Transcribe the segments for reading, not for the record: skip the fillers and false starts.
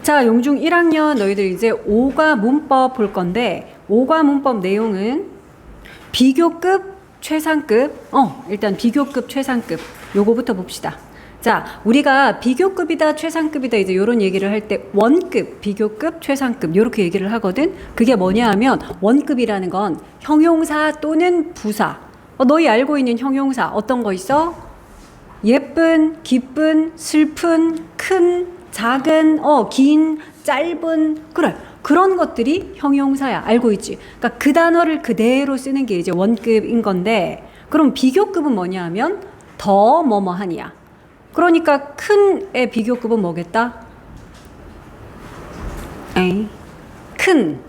자, 용중 1학년 너희들 이제 5과 문법 볼 건데 5과 문법 내용은 비교급, 최상급, 일단 비교급, 최상급 요거부터 봅시다. 자, 우리가 비교급이다, 최상급이다 이제 요런 얘기를 할 때 원급, 비교급, 최상급 요렇게 얘기를 하거든. 그게 뭐냐 하면 원급이라는 건 형용사 또는 부사. 너희 알고 있는 형용사 어떤 거 있어? 예쁜, 기쁜, 슬픈, 큰, 작은, 긴, 짧은, 그래. 그런 것들이 형용사야. 알고 있지? 그러니까 그 단어를 그대로 쓰는 게 이제 원급인 건데, 그럼 비교급은 뭐냐 하면 더 뭐뭐하니야. 그러니까 큰의 비교급은 뭐겠다? 큰.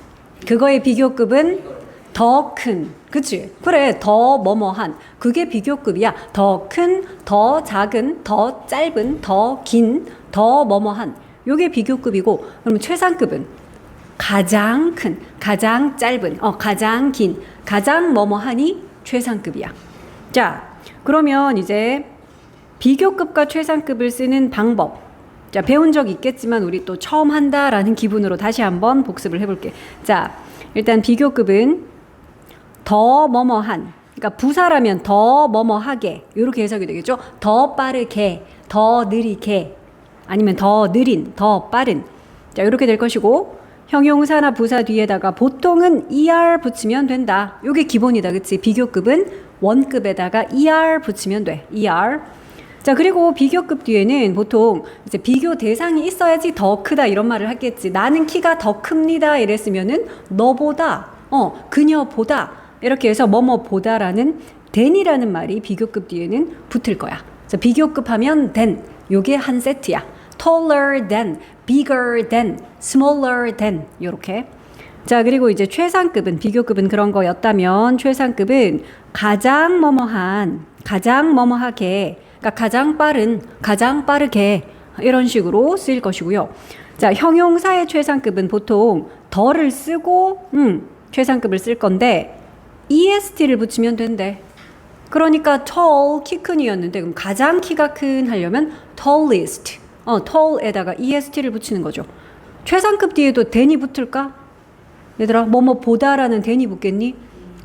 그거의 비교급은 더 큰. 그치? 그래. 더 뭐뭐한. 그게 비교급이야. 더 큰, 더 작은, 더 짧은, 더 긴, 더 뭐뭐한. 요게 비교급이고, 그러면 최상급은 가장 큰, 가장 짧은, 가장 긴, 가장 뭐뭐하니 최상급이야. 자, 그러면 이제 비교급과 최상급을 쓰는 방법. 자, 배운 적 있겠지만 우리 또 처음 한다라는 기분으로 다시 한번 복습을 해볼게. 자, 일단 비교급은 더 뭐뭐한, 그러니까 부사라면 더 뭐뭐하게 이렇게 해석이 되겠죠. 더 빠르게, 더 느리게, 아니면 더 느린, 더 빠른. 자, 이렇게 될 것이고, 형용사나 부사 뒤에다가 보통은 er 붙이면 된다. 요게 기본이다. 그치? 비교급은 원급에다가 er 붙이면 돼. er. 자, 그리고 비교급 뒤에는 보통 이제 비교 대상이 있어야지 더 크다 이런 말을 하겠지. 나는 키가 더 큽니다. 이랬으면은 너보다, 그녀보다 이렇게 해서 뭐뭐보다라는 than이라는 말이 비교급 뒤에는 붙을 거야. 자, 비교급 하면 than. 요게 한 세트야. taller than, bigger than, smaller than 요렇게. 자, 그리고 이제 최상급은 비교급은 그런 거였다면 최상급은 가장 뭐뭐한, 가장 뭐뭐하게, 그러니까 가장 빠른, 가장 빠르게 이런 식으로 쓰일 것이고요. 자, 형용사의 최상급은 보통 더를 쓰고 최상급을 쓸 건데 est를 붙이면 된대. 그러니까 tall, 키 큰이었는데 그럼 가장 키가 큰 하려면 tallest, tall에다가 est를 붙이는 거죠. 최상급 뒤에도 than이 붙을까? 얘들아, 뭐뭐 보다라는 than이 붙겠니?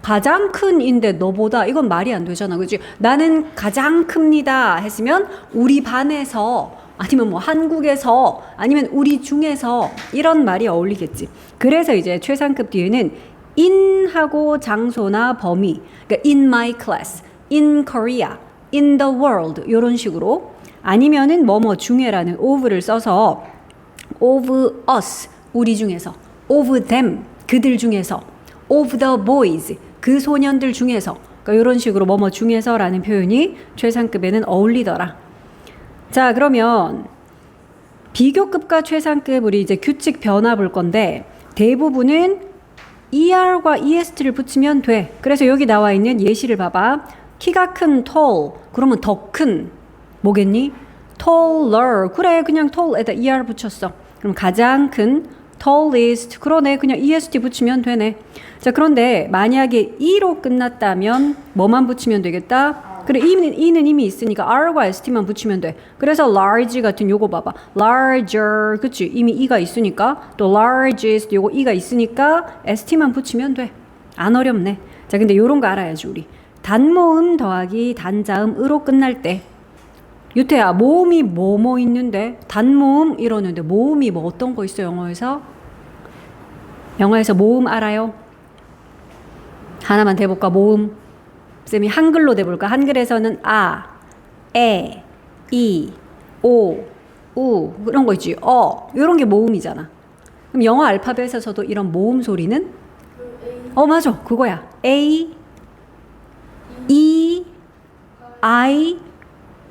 가장 큰인데 너보다 이건 말이 안 되잖아. 그치? 나는 가장 큽니다 했으면 우리 반에서 아니면 뭐 한국에서 아니면 우리 중에서 이런 말이 어울리겠지. 그래서 이제 최상급 뒤에는 in하고 장소나 범위, 그러니까 in my class, in Korea, in the world 이런 식으로, 아니면은 뭐뭐 중에라는 of를 써서 of us 우리 중에서, of them 그들 중에서, of the boys 그 소년들 중에서, 그러니까 이런 식으로 뭐뭐 중에서라는 표현이 최상급에는 어울리더라. 자, 그러면 비교급과 최상급 우리 이제 규칙 변화 볼 건데 대부분은 er과 est를 붙이면 돼. 그래서 여기 나와 있는 예시를 봐봐. 키가 큰 tall 그러면 더 큰 뭐겠니? taller. 그래, 그냥 tall에다 er 붙였어. 그럼 가장 큰 tallest. 그러네, 그냥 est 붙이면 되네. 자, 그런데 만약에 e로 끝났다면 뭐만 붙이면 되겠다? 그래, e는 이미 있으니까 r과 st만 붙이면 돼. 그래서 large 같은 요거 봐봐. larger, 그치? 이미 e가 있으니까. 또 largest 요거 e가 있으니까 st만 붙이면 돼. 안 어렵네. 자, 근데 요런 거 알아야지 우리. 단모음 더하기 단자음으로 끝날 때. 유태야, 모음이 뭐뭐 있는데? 단모음 이러는데 모음이 뭐 어떤 거 있어 영어에서? 영어에서 모음 알아요? 하나만 대볼까? 모음. 쌤이 한글로 대볼까? 한글에서는 아, 에, 이, 오, 우 그런 거 있지. 이런 게 모음이잖아. 그럼 영어 알파벳에서도 이런 모음 소리는? 맞아. 그거야. A, E, I,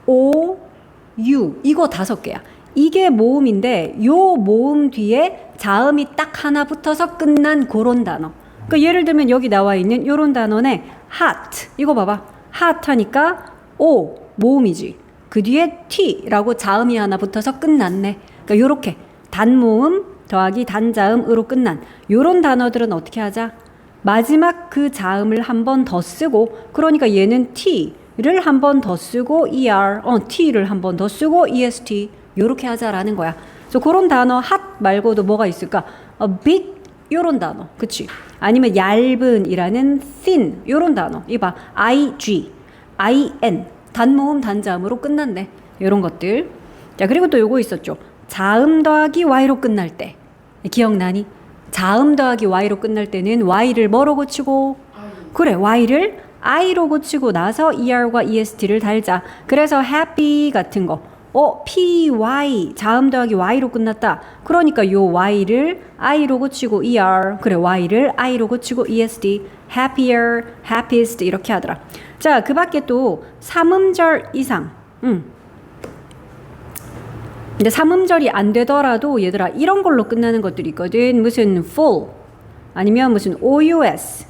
O, U 이거 5개야. 이게 모음인데 요 모음 뒤에 자음이 딱 하나 붙어서 끝난 그런 단어. 그러니까 예를 들면 여기 나와 있는 요런 단어네. hot 이거 봐봐. hot 하니까 O 모음이지. 그 뒤에 T라고 자음이 하나 붙어서 끝났네. 그러니까 요렇게 단모음 더하기 단자음으로 끝난 요런 단어들은 어떻게 하자? 마지막 그 자음을 한 번 더 쓰고, 그러니까 얘는 T를 한 번 더 쓰고 ER, T를 한 번 더 쓰고 EST 요렇게 하자라는 거야. 그래서 그런 단어 hot 말고도 뭐가 있을까? big 요런 단어. 그치? 아니면 얇은이라는 thin 요런 단어. 이봐. ig, in 단모음 단자음으로 끝났네. 요런 것들. 자, 그리고 또 요거 있었죠. 자음 더하기 y로 끝날 때. 기억나니? 자음 더하기 y로 끝날 때는 y를 뭐로 고치고? 그래, y를 i로 고치고 나서 er과 est를 달자. 그래서 happy 같은 거. py 자음 더하기 y로 끝났다. 그러니까 요 y를 i로 고치고 er. 그래, y를 i로 고치고 est. happier, happiest 이렇게 하더라. 자, 그 밖에 또 삼음절 이상. 근데 삼음절이 안 되더라도 얘들아 이런 걸로 끝나는 것들이 있거든. 무슨 full 아니면 무슨 ous,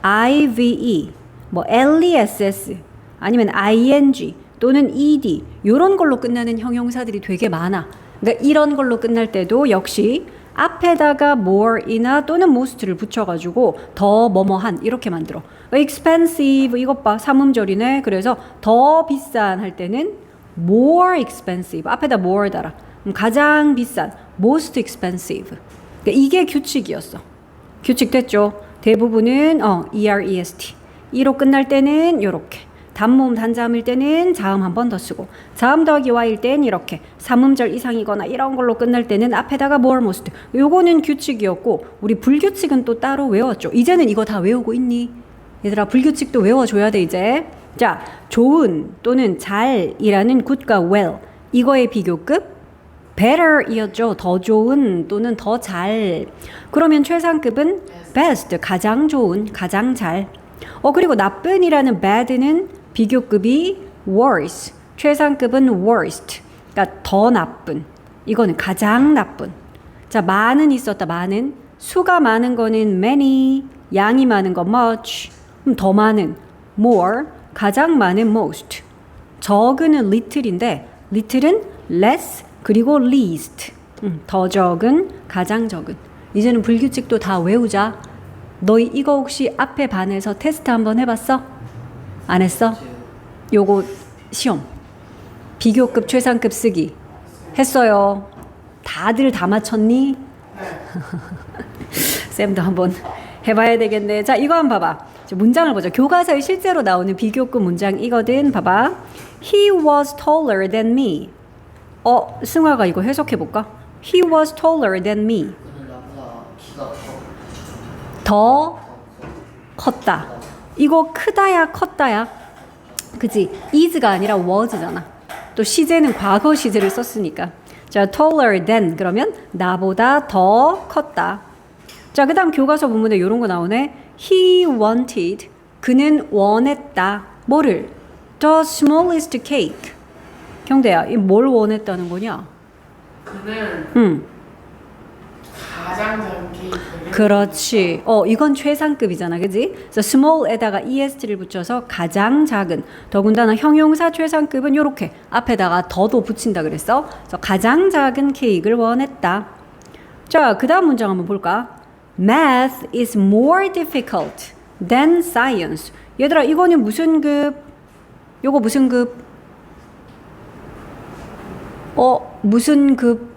ive, 뭐 less 아니면 ing 또는 ed 이런 걸로 끝나는 형용사들이 되게 많아. 그러니까 이런 걸로 끝날 때도 역시 앞에다가 more이나 또는 most를 붙여가지고 더 뭐뭐한 이렇게 만들어. expensive 이것 봐 삼음절이네. 그래서 더 비싼 할 때는 more expensive 앞에다 more 달아. 가장 비싼 most expensive. 그러니까 이게 규칙이었어. 규칙 됐죠? 대부분은 EREST 2로 끝날 때는 요렇게 단모음 단자음일 때는 자음 한 번 더 쓰고 자음 더하기 y일 땐 이렇게 삼음절 이상이거나 이런 걸로 끝날 때는 앞에다가 more most 요거는 규칙이었고 우리 불규칙은 또 따로 외웠죠. 이제는 이거 다 외우고 있니? 얘들아 불규칙도 외워줘야 돼 이제. 자, 좋은 또는 잘이라는 good과 well 이거의 비교급 better이었죠. 더 좋은 또는 더 잘. 그러면 최상급은 best 가장 좋은 가장 잘. 그리고 나쁜이라는 bad는 비교급이 worse 최상급은 worst 그러니까 더 나쁜 이거는 가장 나쁜. 자, 많은 있었다. 많은 수가 많은 거는 many 양이 많은 거 much 더 많은 more 가장 많은 most. 적은은 little인데 little은 less 그리고 least. 더 적은 가장 적은. 이제는 불규칙도 다 외우자. 너희 이거 혹시 앞에 반에서 테스트 한번 해봤어? 안 했어? 요거 시험 비교급 최상급 쓰기 했어요. 다들 다 맞췄니? 쌤도 한번 해봐야 되겠네. 자, 이거 한번 봐봐. 문장을 보자. 교과서에 실제로 나오는 비교급 문장이거든. 봐봐. He was taller than me. 승화가 이거 해석해볼까? He was taller than me. 더 컸다. 이거 크다야 컸다야? 그치? is가 아니라 was잖아. 또 시제는 과거 시제를 썼으니까. 자, taller than 그러면 나보다 더 컸다. 자, 그 다음 교과서 본문에 이런 거 나오네. He wanted 그는 원했다. 뭐를? The smallest cake. 경대야, 이 뭘 원했다는 거냐? 그는 가장 작은 케이크를 그렇지. 이건 최상급이잖아. 그지? 그래서 small에다가 est를 붙여서 가장 작은. 더군다나 형용사 최상급은 요렇게 앞에다가 더도 붙인다 그랬어. 그래서 가장 작은 케이크를 원했다. 자, 그 다음 문장 한번 볼까? Math is more difficult than science. 얘들아, 이거는 무슨 급? 요거 무슨 급? 무슨 급?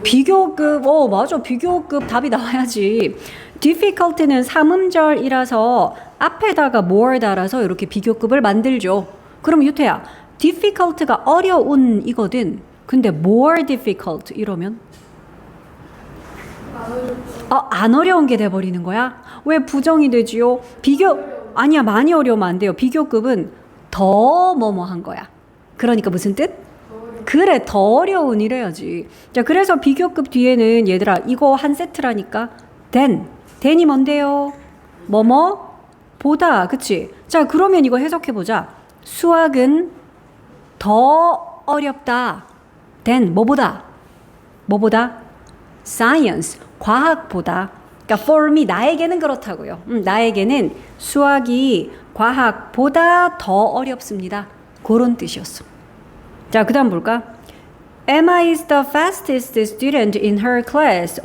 비교급. 맞아. 비교급 답이 나와야지. difficult는 삼음절이라서 앞에다가 more 달아서 이렇게 비교급을 만들죠. 그럼 유태야, difficult가 어려운 이거든. 근데 more difficult 이러면? 안 어려운 게 돼버리는 거야? 왜 부정이 되지요? 아니야, 많이 어려우면 안 돼요. 비교급은 더 뭐뭐한 거야. 그러니까 무슨 뜻? 그래, 더 어려운 이래야지. 자, 그래서 비교급 뒤에는 얘들아 이거 한 세트라니까 than이 뭔데요? 뭐뭐? 보다. 그치? 자, 그러면 이거 해석해보자. 수학은 더 어렵다. than 뭐보다? science 과학보다. 그러니까 for me 나에게는 그렇다고요. 나에게는 수학이 과학보다 더 어렵습니다. 그런 뜻이었어. 자, 그 다음 볼까? Emma is the fastest student in her class.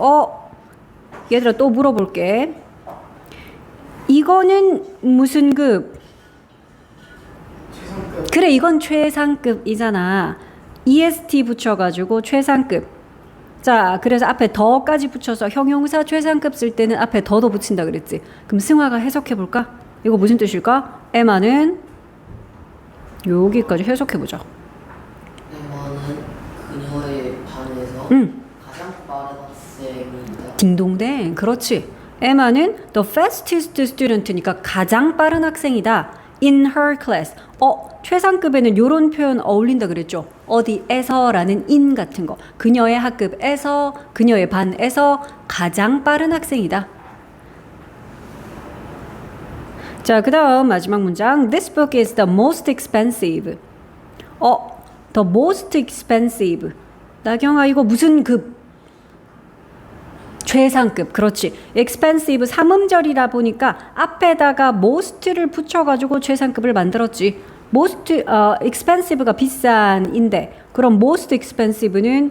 얘들아 또 물어볼게. 이거는 무슨 급? 최상급. 그래, 이건 최상급이잖아. est 붙여가지고 최상급. 자, 그래서 앞에 더까지 붙여서 형용사 최상급 쓸 때는 앞에 더도 붙인다 그랬지. 그럼 승화가 해석해볼까? 이거 무슨 뜻일까? 에마는 여기까지 해석해보자. 에마는 그녀에 반해서 가장 빠른 학생이다. 딩동댕. 그렇지. 에마는 the fastest student니까 가장 빠른 학생이다. in her class. 최상급에는 요런 표현 어울린다 그랬죠. 어디에서라는 in 같은 거. 그녀의 학급에서, 그녀의 반에서 가장 빠른 학생이다. 자, 그 다음 마지막 문장. This book is the most expensive. the most expensive. 나경아, 이거 무슨 급? 최상급. 그렇지. expensive 삼음절이라 보니까 앞에다가 most를 붙여가지고 최상급을 만들었지. most, expensive가 비싼인데 그럼 most expensive는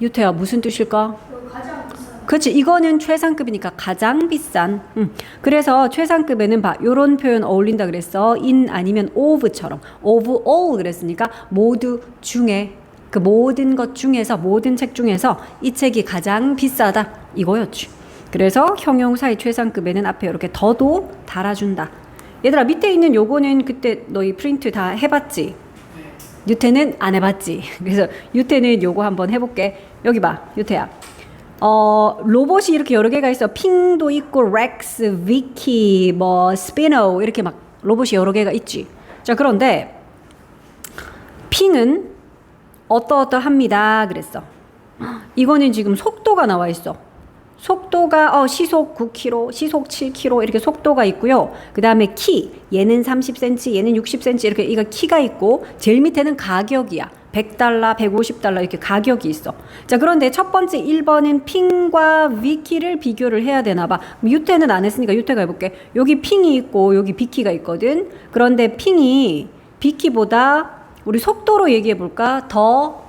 유태야 무슨 뜻일까? 가장 비싼. 그렇지. 이거는 최상급이니까 가장 비싼. 그래서 최상급에는 봐. 요런 표현 어울린다 그랬어. in 아니면 of처럼. of all 그랬으니까 모두 중에, 그 모든 것 중에서, 모든 책 중에서 이 책이 가장 비싸다. 이거였지. 그래서 형용사의 최상급에는 앞에 이렇게 더도 달아준다. 얘들아, 밑에 있는 요거는 그때 너희 프린트 다 해봤지? 유태는 안 해봤지? 그래서 유태는 요거 한번 해볼게. 여기 봐, 유태야. 로봇이 이렇게 여러 개가 있어. 핑도 있고, 렉스, 위키, 뭐, 스피노, 이렇게 막 로봇이 여러 개가 있지. 자, 그런데 핑은 어떠합니다. 그랬어. 이거는 지금 속도가 나와 있어. 속도가 시속 9km, 시속 7km 이렇게 속도가 있고요. 그 다음에 키, 얘는 30cm, 얘는 60cm 이렇게 이거 키가 있고 제일 밑에는 가격이야. $100, $150 이렇게 가격이 있어. 자, 그런데 첫 번째 1번은 핑과 위키를 비교를 해야 되나 봐. 유태는 안 했으니까 유태가 해볼게. 여기 핑이 있고 여기 비키가 있거든. 그런데 핑이 비키보다 우리 속도로 얘기해 볼까? 더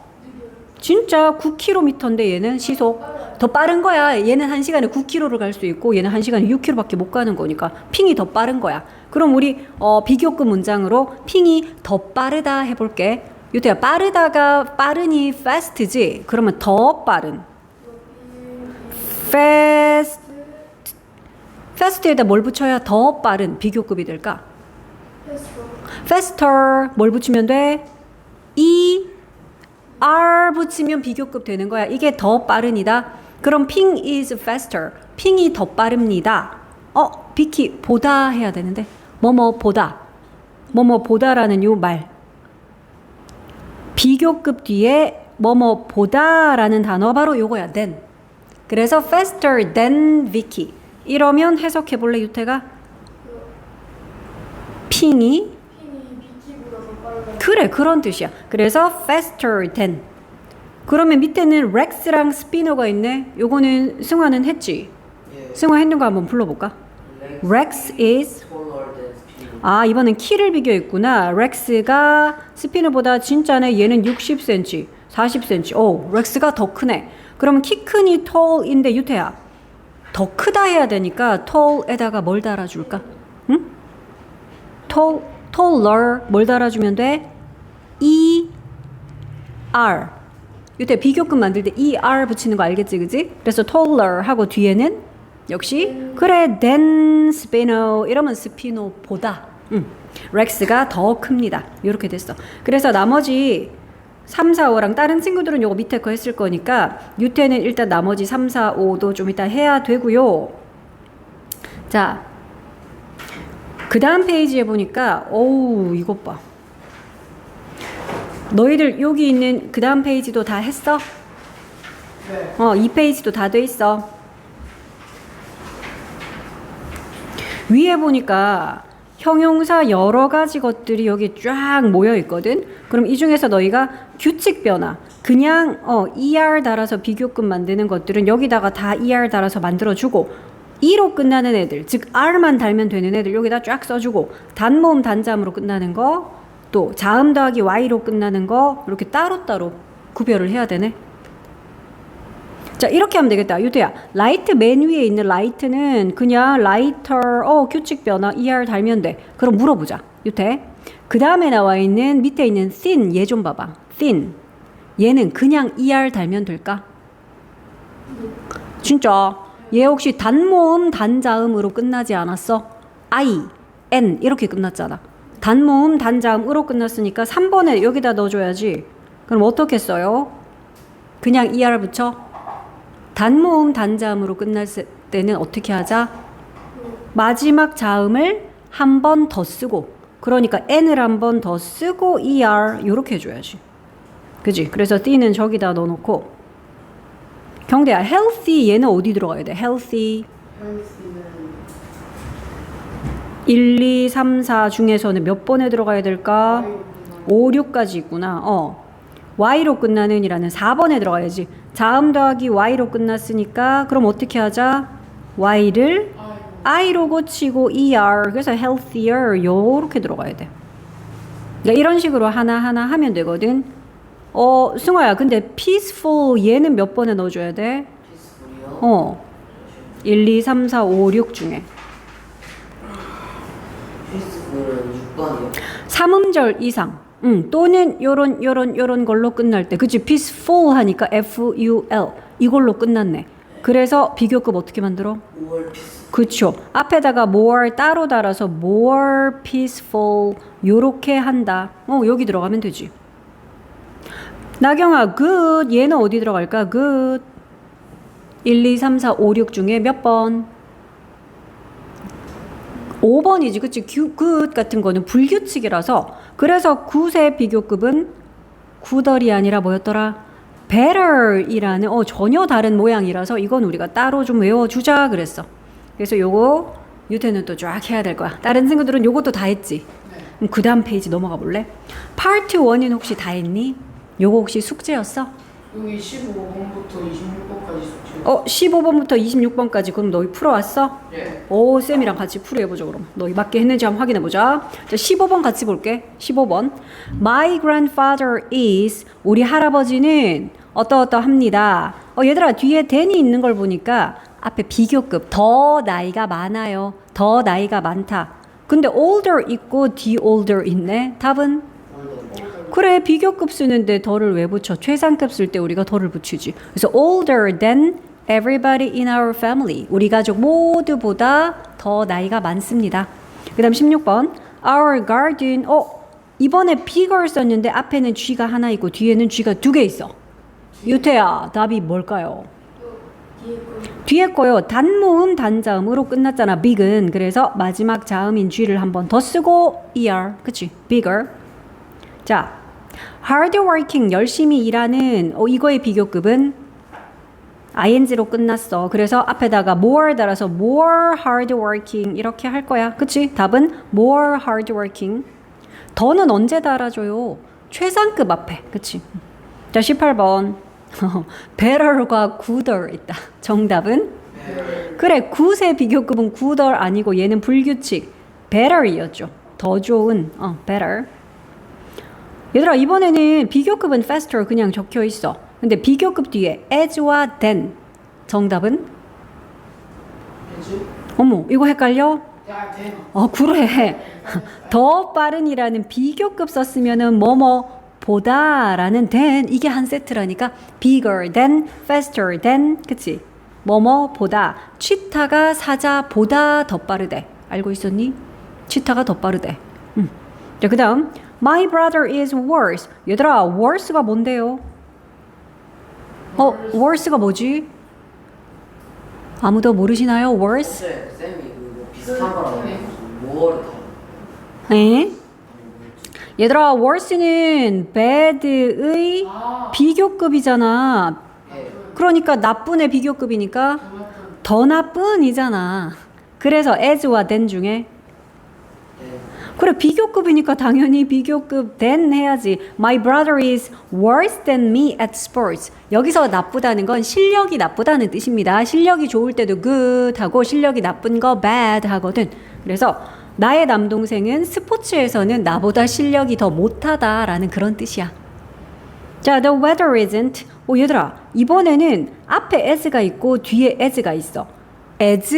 진짜 9km인데 얘는 시속 더 빠른 거야. 얘는 1시간에 9km를 갈 수 있고 얘는 1시간에 6km밖에 못 가는 거니까 핑이 더 빠른 거야. 그럼 우리 비교급 문장으로 핑이 더 빠르다 해볼게. 유태야, 빠르다가 빠르니 fast지? 그러면 더 빠른 fast에다 뭘 붙여야 더 빠른 비교급이 될까? faster 뭘 붙이면 돼? R 붙이면 비교급 되는 거야. 이게 더 빠른이다. 그럼 ping is faster. 핑이 더 빠릅니다. 비키 보다 해야 되는데 뭐뭐 보다라는 요 말. 비교급 뒤에 뭐뭐 보다라는 단어 바로 요거야. than. 그래서 faster than Vicky. 이러면 해석해 볼래 유태가? 핑이 비키보다 더 빠르다. 그래, 그런 뜻이야. 그래서 faster than. 그러면 밑에는 렉스랑 스피너가 있네. 요거는 승화는 했지? 예. 승화 했는 거 한번 불러볼까? Rex is taller than Spino. 이번엔 키를 비교했구나. 렉스가 스피너보다 진짜네. 얘는 60cm, 40cm. 오, 렉스가 더 크네. 그러면 키 크니 tall인데 유태야. 더 크다 해야 되니까 tall에다가 뭘 달아줄까? 응? taller 뭘 달아주면 돼? ER. 이때 비교급 만들 때 ER 붙이는 거 알겠지, 그지? 그래서 taller 하고 뒤에는 역시 그래 than Spino 이러면 스피노보다 렉스가 더 큽니다. 이렇게 됐어. 그래서 나머지 3, 4, 5랑 다른 친구들은 요거 밑에 거 했을 거니까 유태는 일단 나머지 3, 4, 5도 좀 이따 해야 되고요. 자, 그 다음 페이지에 보니까 어우 이것 봐. 너희들 여기 있는 그 다음 페이지도 다 했어? 네. 2페이지도 다 돼 있어. 위에 보니까 형용사 여러 가지 것들이 여기 쫙 모여 있거든. 그럼 이 중에서 너희가 규칙 변화, 그냥 ER 달아서 비교급 만드는 것들은 여기다가 다 ER 달아서 만들어주고 E로 끝나는 애들, 즉 R만 달면 되는 애들 여기다 쫙 써주고 단모음 단자음으로 끝나는 거, 또 자음 더하기 Y로 끝나는 거 이렇게 따로따로 구별을 해야 되네. 자, 이렇게 하면 되겠다. 유태야, 라이트 맨 위에 있는 라이트는 그냥 라이터 규칙 변화 ER 달면 돼. 그럼 물어보자. 유태. 그 다음에 나와 있는 밑에 있는 thin 얘 좀 봐봐. thin. 얘는 그냥 ER 달면 될까? 진짜 얘 혹시 단모음 단자음으로 끝나지 않았어? I, N 이렇게 끝났잖아. 단모음 단자음으로 끝났으니까 3번에 여기다 넣어줘야지. 그럼 어떻게 써요? 그냥 ER 붙여? 단모음 단자음으로 끝났을 때는 어떻게 하자? 마지막 자음을 한 번 더 쓰고, 그러니까 N을 한 번 더 쓰고 ER 요렇게 해줘야지. 그지? 그래서 D는 저기다 넣어놓고. 경대야, healthy 얘는 어디 들어가야 돼? healthy 헬스는 1, 2, 3, 4 중에서는 몇 번에 들어가야 될까? Y로 5, 6까지 있구나. Y로 끝나는 이라는 4번에 들어가야지. 자음 더하기 Y로 끝났으니까 그럼 어떻게 하자? Y를 I로 고치고 ER, 그래서 healthier 요렇게 들어가야 돼. 그러니까 이런 식으로 하나하나 하면 되거든. 승호야, 근데 peaceful 얘는 몇 번에 넣어줘야 돼? 피스풀이요? 1, 2, 3, 4, 5, 6 중에 피스풀은 6번이요. 3음절 이상 또는 요런 걸로 끝날 때, 그치? peaceful 하니까 FUL 이걸로 끝났네. 그래서 비교급 어떻게 만들어? 5월 피스. 그쵸. 앞에다가 more 따로 달아서 more peaceful 요렇게 한다. 여기 들어가면 되지. 나경아, good 얘는 어디 들어갈까? good 1, 2, 3, 4, 5, 6 중에 몇 번? 5번이지. 그치? good 같은 거는 불규칙이라서, 그래서 굿의 비교급은 굿얼이 아니라 뭐였더라? better이라는 전혀 다른 모양이라서 이건 우리가 따로 좀 외워주자 그랬어. 그래서 요거 유태는 또 쫙 해야 될 거야. 다른 친구들은 요것도 다 했지? 그럼 그 다음 페이지 넘어가 볼래? 파트 1은 혹시 다 했니? 요거 혹시 숙제였어? 여기 15번부터 26번까지 숙제. 15번부터 26번까지 그럼 너희 풀어왔어? 예. 쌤이랑 같이 풀이해보자 그럼. 너희 맞게 했는지 한번 확인해보자. 자, 15번 같이 볼게. 15번. My grandfather is, 우리 할아버지는 어떠어떠합니다. 얘들아, 뒤에 than이 있는 걸 보니까 앞에 비교급 더 나이가 많아요. 더 나이가 많다. 근데 older 있고 the older 있네. 답은? 그래, 비교급 쓰는데 더를 왜 붙여? 최상급 쓸 때 우리가 더를 붙이지. 그래서 older than everybody in our family. 우리 가족 모두보다 더 나이가 많습니다. 그 다음 16번. Our garden. 이번에 bigger 썼는데 앞에는 G가 하나 있고 뒤에는 G가 두 개 있어. 유태야, 답이 뭘까요? 뒤에 거요. 단모음 단자음으로 끝났잖아. big은. 그래서 마지막 자음인 G를 한 번 더 쓰고 ER. 그치? bigger. 자, hardworking 열심히 일하는 이거의 비교급은 ing로 끝났어. 그래서 앞에다가 more 달아서 more hardworking 이렇게 할 거야. 그치? 답은 more hardworking. 더는 언제 달아줘요? 최상급 앞에. 그치? 자, 18번. better과 gooder 있다. 정답은? 그래, good의 비교급은 gooder 아니고 얘는 불규칙. better이었죠. 더 좋은. better. 얘들아, 이번에는 비교급은 faster 그냥 적혀 있어. 근데 비교급 뒤에 as와 than. 정답은? 해지? 어머, 이거 헷갈려? 야, 돼. 그래. 더 빠른이라는 비교급 썼으면은 보다라는 than 이게 한 세트라니까 bigger than, faster than, 그치? 보다. 치타가 사자보다 더 빠르대. 알고 있었니? 치타가 더 빠르대. 자, 그 다음 My brother is worse. 얘들아, worse가 뭔데요? worse가 뭐지? 아무도 모르시나요? worse? 쌤이 그거 비슷한 거라고 해서 5월에 다. 에? 얘들아, worse는 bad의 비교급이잖아. 예. 그러니까 나쁜의 비교급이니까 더 나쁜이잖아. 그래서 as와 than 중에 그래, 비교급이니까 당연히 비교급 than 해야지. My brother is worse than me at sports. 여기서 나쁘다는 건 실력이 나쁘다는 뜻입니다. 실력이 좋을 때도 good 하고 실력이 나쁜 거 bad 하거든. 그래서 나의 남동생은 스포츠에서는 나보다 실력이 더 못하다라는 그런 뜻이야. 자, the weather isn't. 얘들아, 이번에는 앞에 as가 있고 뒤에 as가 있어. as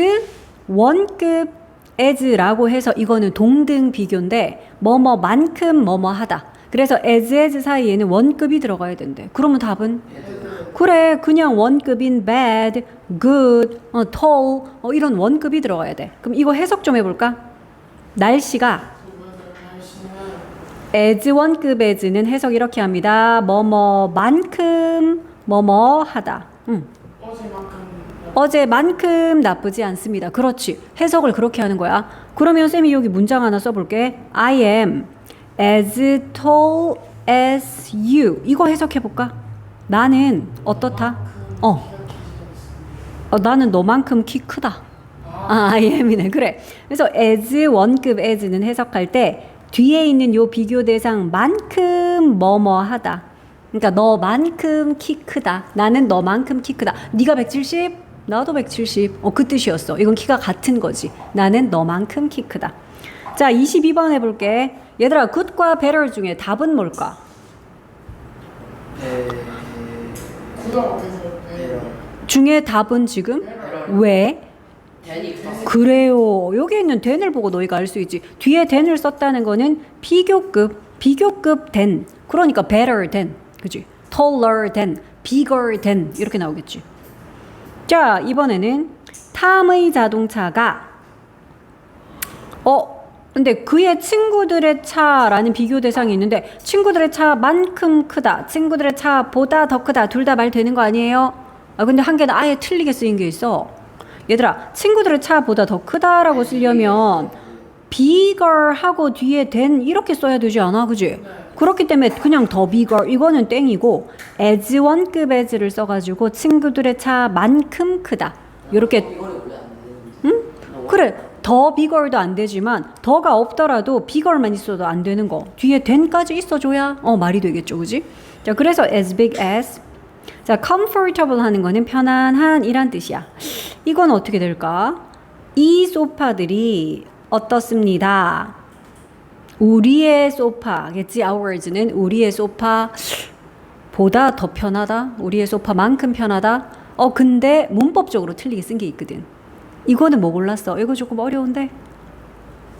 원급 as라고 해서 이거는 동등 비교인데 뭐뭐만큼 뭐뭐하다. 그래서 as 사이에는 원급이 들어가야 된대. 그러면 답은? 애들. 그래, 그냥 원급인 bad, good, tall 이런 원급이 들어가야 돼. 그럼 이거 해석 좀 해볼까? 날씨가 날씨는 as 원급 as는 해석 이렇게 합니다. 뭐뭐만큼 뭐뭐하다. 어제만큼 나쁘지 않습니다. 그렇지. 해석을 그렇게 하는 거야. 그러면 쌤이 여기 문장 하나 써볼게. I am as tall as you. 이거 해석해볼까? 나는 어떻다? 나는 너만큼 키 크다. I am이네. 그래. 그래서 as 원급 as는 해석할 때 뒤에 있는 요 비교 대상 만큼 뭐뭐하다. 그러니까 너만큼 키 크다. 나는 너만큼 키 크다. 네가 170? 나도 170. 그 뜻이었어. 이건 키가 같은 거지. 나는 너만큼 키 크다. 자, 22번 해볼게. 얘들아, good과 better 중에 답은 뭘까? 구가 앞에서 배 중에 답은 지금? 왜? 댄이 붙었어. 그래요. 여기 있는 than을 보고 너희가 알 수 있지. 뒤에 than을 썼다는 거는 비교급 than. 그러니까 better than. 그치? taller than, bigger than 이렇게 나오겠지. 자, 이번에는 탐의 자동차가 근데 그의 친구들의 차라는 비교 대상이 있는데 친구들의 차만큼 크다, 친구들의 차보다 더 크다, 둘 다 말 되는 거 아니에요? 근데 한 개는 아예 틀리게 쓰인 게 있어. 얘들아, 친구들의 차보다 더 크다라고 쓰려면 bigger 하고 뒤에 than 이렇게 써야 되지 않아? 그지? 그렇기 때문에 그냥 더 bigger 이거는 땡이고 as 원급 as를 써가지고 친구들의 차만큼 크다. 이렇게 이거는 원래 안 되는데. 그래. 더 bigger도 안 되지만 더가 없더라도 bigger만 있어도 안 되는 거. 뒤에 than까지 있어줘야 말이 되겠죠. 그지? 자, 그래서 as big as. 자, comfortable 하는 거는 편안한 이란 뜻이야. 이건 어떻게 될까? 이 소파들이 어떻습니다. 우리의 소파겠지. ours는 우리의 소파 보다 더 편하다. 우리의 소파만큼 편하다. 근데 문법적으로 틀리게 쓴 게 있거든. 이거는 뭐 골랐어? 이거 조금 어려운데?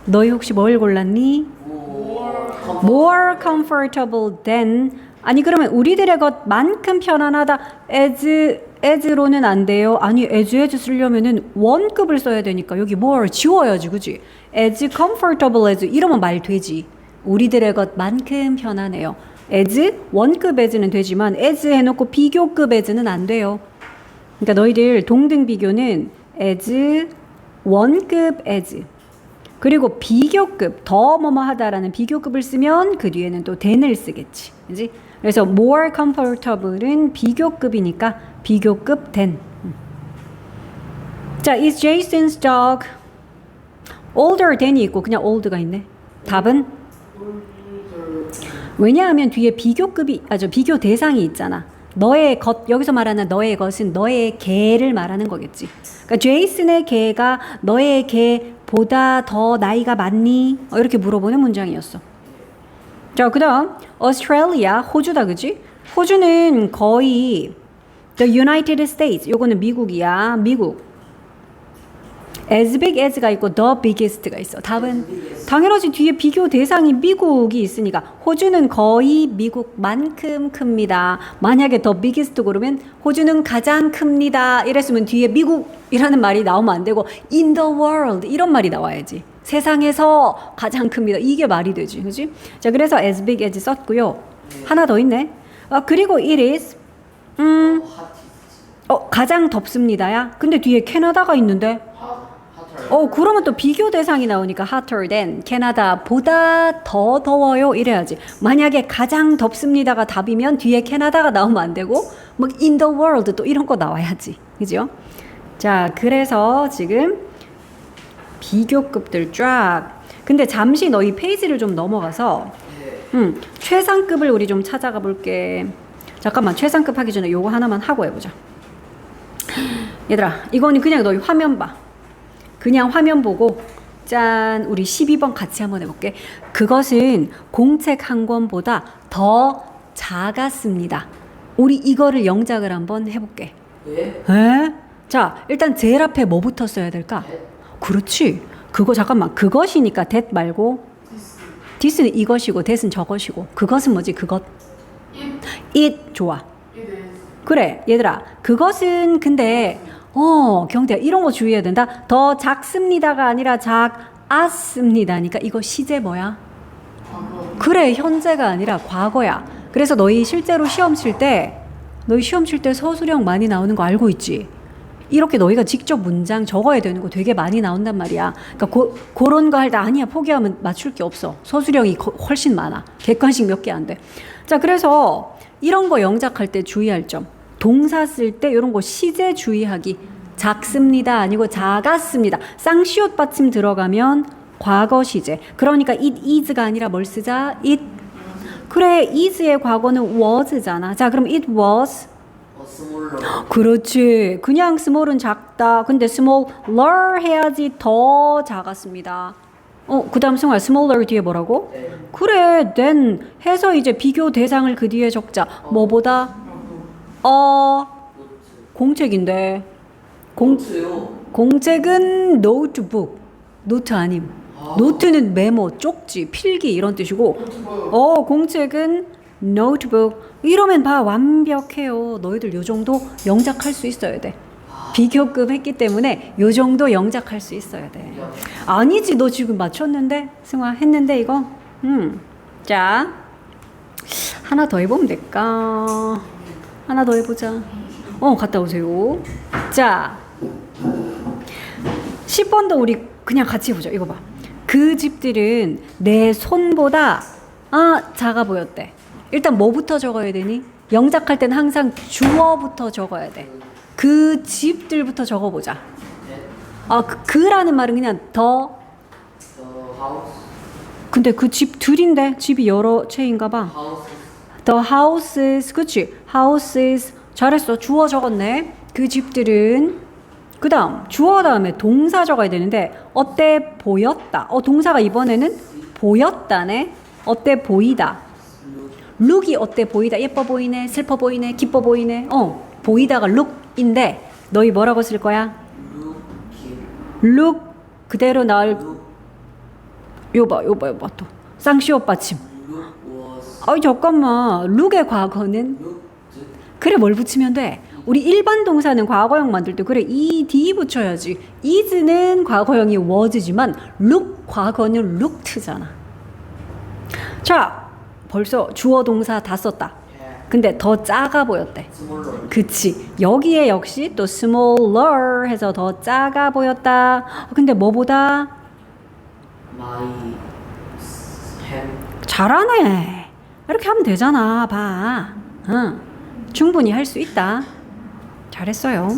너희 혹시 뭘 골랐니? More comfortable than. 아니 그러면 우리들의 것만큼 편안하다. as로는 안 돼요. 아니 as 쓰려면은 원급을 써야 되니까 여기 more 지워야지. 그지? as comfortable as 이러면 말 되지. 우리들의 것만큼 편하네요. as 원급 as는 되지만 as 해놓고 비교급 as는 안 돼요. 그러니까 너희들 동등 비교는 as 원급 as 그리고 비교급 더 뭐뭐 하다라는 비교급을 쓰면 그 뒤에는 또 than을 쓰겠지. 그지? 그래서 more comfortable은 비교급이니까 비교급 than. 자, is Jason's dog older than이 있고 그냥 old가 있네. 답은? 왜냐하면 뒤에 비교급이 비교 대상이 있잖아. 너의 것, 여기서 말하는 너의 것은 너의 개를 말하는 거겠지. 그러니까 제이슨의 개가 너의 개보다 더 나이가 많니? 이렇게 물어보는 문장이었어. 자, 그 다음 Australia, 호주다. 그지? 호주는 거의 The United States, 요거는 미국이야. 미국. as big as가 있고 the biggest가 있어. 답은 당연하지. 뒤에 비교 대상이 미국이 있으니까 호주는 거의 미국만큼 큽니다. 만약에 the biggest 고르면 호주는 가장 큽니다. 이랬으면 뒤에 미국이라는 말이 나오면 안 되고 in the world 이런 말이 나와야지. 세상에서 가장 큽니다. 이게 말이 되지. 그지? 자, 그래서 as big as 썼고요. 하나 더 있네. 그리고 it is 가장 덥습니다야. 근데 뒤에 캐나다가 있는데 그러면 또 비교 대상이 나오니까 hotter than 캐나다보다 더 더워요 이래야지. 만약에 가장 덥습니다가 답이면 뒤에 캐나다가 나오면 안 되고 막 in the world 또 이런 거 나와야지. 그죠? 자, 그래서 지금 비교급들 쫙. 근데 잠시 너희 페이지를 좀 넘어가서 최상급을 우리 좀 찾아가 볼게. 잠깐만, 최상급 하기 전에 요거 하나만 하고 해보자. 얘들아, 이거는 그냥 너희 화면 봐. 그냥 화면 보고 짠, 우리 12번 같이 한번 해볼게. 그것은 공책 한 권보다 더 작았습니다. 우리 이거를 영작을 한번 해볼게. 왜? 에? 자, 일단 제일 앞에 뭐부터 써야 될까? 그렇지. 그거 잠깐만. 그것이니까 that 말고 this는 이것이고 that은 저것이고 그것은 뭐지? 그것. it 좋아. 그래 얘들아 그것은 근데 경태야 이런 거 주의해야 된다. 더 작습니다가 아니라 작았습니다니까 이거 시제 뭐야? 그래 현재가 아니라 과거야. 그래서 너희 실제로 시험 칠 때 서술형 많이 나오는 거 알고 있지? 이렇게 너희가 직접 문장 적어야 되는 거 되게 많이 나온단 말이야. 그러니까 그런 거 할 때 아니야 포기하면 맞출 게 없어. 서술형이 훨씬 많아. 객관식 몇 개 안 돼. 자 그래서 이런 거 영작할 때 주의할 점. 동사 쓸 때 이런 거 시제 주의하기. 작습니다 아니고 작았습니다. 쌍시옷 받침 들어가면 과거 시제. 그러니까 it is가 아니라 뭘 쓰자? it. 그래 is의 과거는 was잖아. 자 그럼 it was. 스몰러. 그렇지. 그냥 small은 작다. 근데 smaller 해야지 더 작았습니다. 그 다음 승화 smaller 뒤에 뭐라고? 네. 그래 then 해서 이제 비교 대상을 그 뒤에 적자. 뭐보다? 노트. 공책인데. 노트요. 공책은 노트북. 노트 아님. 노트는 메모, 쪽지, 필기 이런 뜻이고 공책은 노트북. 이러면 봐 완벽해요. 너희들 요 정도 영작할 수 있어야 돼. 비교급 했기 때문에 요 정도 영작할 수 있어야 돼. 아니지 너 지금 맞췄는데 승화 했는데 이거. 자 하나 더 해보면 될까? 하나 더 해보자. 갔다 오세요. 자 10번도 우리 그냥 같이 해보자. 이거 봐. 그 집들은 내 손보다 작아 보였대. 일단 뭐부터 적어야 되니? 영작할 땐 항상 주어부터 적어야 돼. 그 집들부터 적어보자. 그라는 말은 그냥 더 하우스. 근데 그 집들인데 집이 여러 채인가 봐. 하우스. The houses 그치? houses 잘했어. 주어 적었네. 그 집들은 그 다음 주어 다음에 동사 적어야 되는데 어때 보였다. 동사가 이번에는 보였다네. 어때 보이다. look이 어때 보이다. 예뻐 보이네. 슬퍼 보이네. 기뻐 보이네. 보이다가 look인데 너희 뭐라고 쓸 거야? look 그대로 나올 요봐 또 쌍시옷 받침. 잠깐만 look의 과거는 그래 뭘 붙이면 돼? 우리 일반 동사는 과거형 만들 때 그래 ed 붙여야지. is는 과거형이 was지만 look 과거는 looked잖아. 자 벌써 주어 동사 다 썼다. 근데 더 작아 보였대. 스몰러. 그치. 여기에 역시 또 smaller 해서 더 작아 보였다. 근데 뭐보다? 마이 햄. 잘하네. 이렇게 하면 되잖아. 봐. 충분히 할 수 있다. 잘했어요.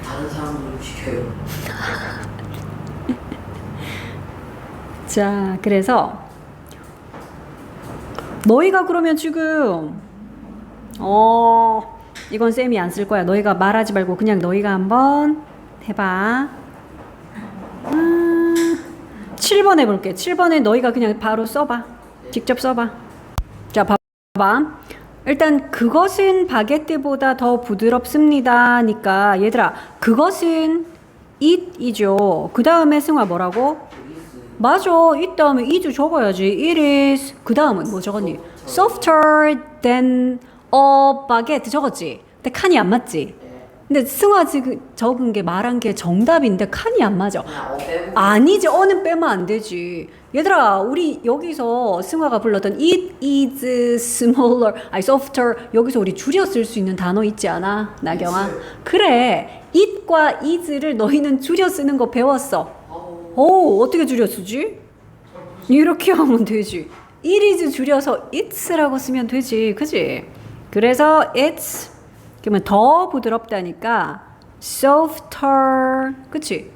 다른 사람들 좀 시켜요. 자, 그래서 너희가 그러면 지금 이건 쌤이 안 쓸 거야. 너희가 말하지 말고 그냥 너희가 한번 해봐. 7번 해볼게. 7번에 너희가 그냥 바로 써봐. 직접 써봐. 자, 봐봐. 일단 그것은 바게트보다 더 부드럽습니다니까 얘들아 그것은 it이죠. 그 다음에 승화 뭐라고? 맞아. it 다음에 is 적어야지. it is 그 다음은 뭐 적었니? softer than a baguette 적었지. 근데 칸이 안 맞지. 근데 승화 지금 적은 게 말한 게 정답인데 칸이 안 맞아. 아니지. 어는 빼면 안 되지. 얘들아 우리 여기서 승화가 불렀던 it is smaller softer 여기서 우리 줄여 쓸 수 있는 단어 있지 않아? 나경아? 그래. it과 is를 너희는 줄여 쓰는 거 배웠어. 어떻게 줄여 쓰지? 이렇게 하면 되지. it is 줄여서 it's라고 쓰면 되지. 그지? 그래서 it's 그러면 더 부드럽다니까 softer 그치?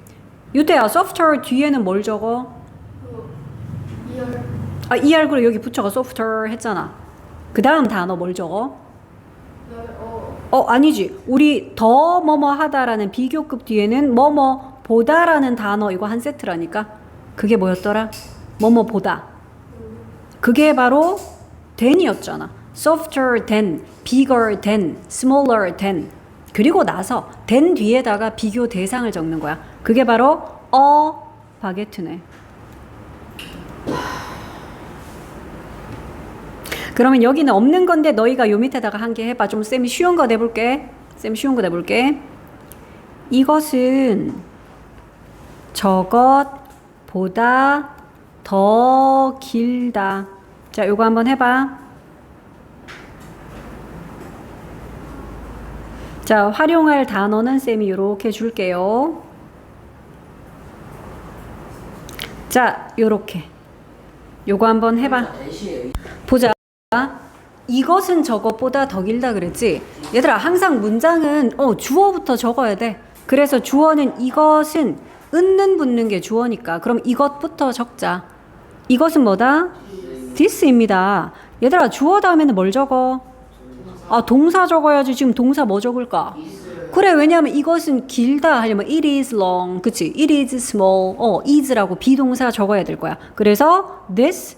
유태야 softer 뒤에는 뭘 적어? ER 그래 여기 붙여가 softer 했잖아. 그 다음 단어 뭘 적어? 아니지. 우리 더 뭐뭐 하다라는 비교급 뒤에는 뭐뭐 보다라는 단어 이거 한 세트라니까. 그게 뭐였더라? 뭐뭐 보다. 그게 바로 than이었잖아. softer than, bigger than, smaller than. 그리고 나서 than 뒤에다가 비교 대상을 적는 거야. 그게 바로 바게트네. 그러면 여기는 없는 건데 너희가 요 밑에다가 한 개 해봐. 좀 쌤이 쉬운 거 내볼게. 쌤 쉬운 거 내볼게. 이것은 저것보다 더 길다. 자, 요거 한번 해봐. 자, 활용할 단어는 쌤이 요렇게 줄게요. 자, 요렇게. 요거 한번 해봐. 대시에 보자. 이것은 저것보다 더 길다 그랬지? 얘들아, 항상 문장은 주어부터 적어야 돼. 그래서 주어는 이것은 은는 붙는 게 주어니까 그럼 이것부터 적자. 이것은 뭐다? this입니다. 얘들아, 주어 다음에는 뭘 적어? 아, 동사 적어야지. 지금 동사 뭐 적을까? 그래, 왜냐하면 이것은 길다 하려면 it is long, 그치? it is small, is라고 비동사 적어야 될 거야. 그래서 this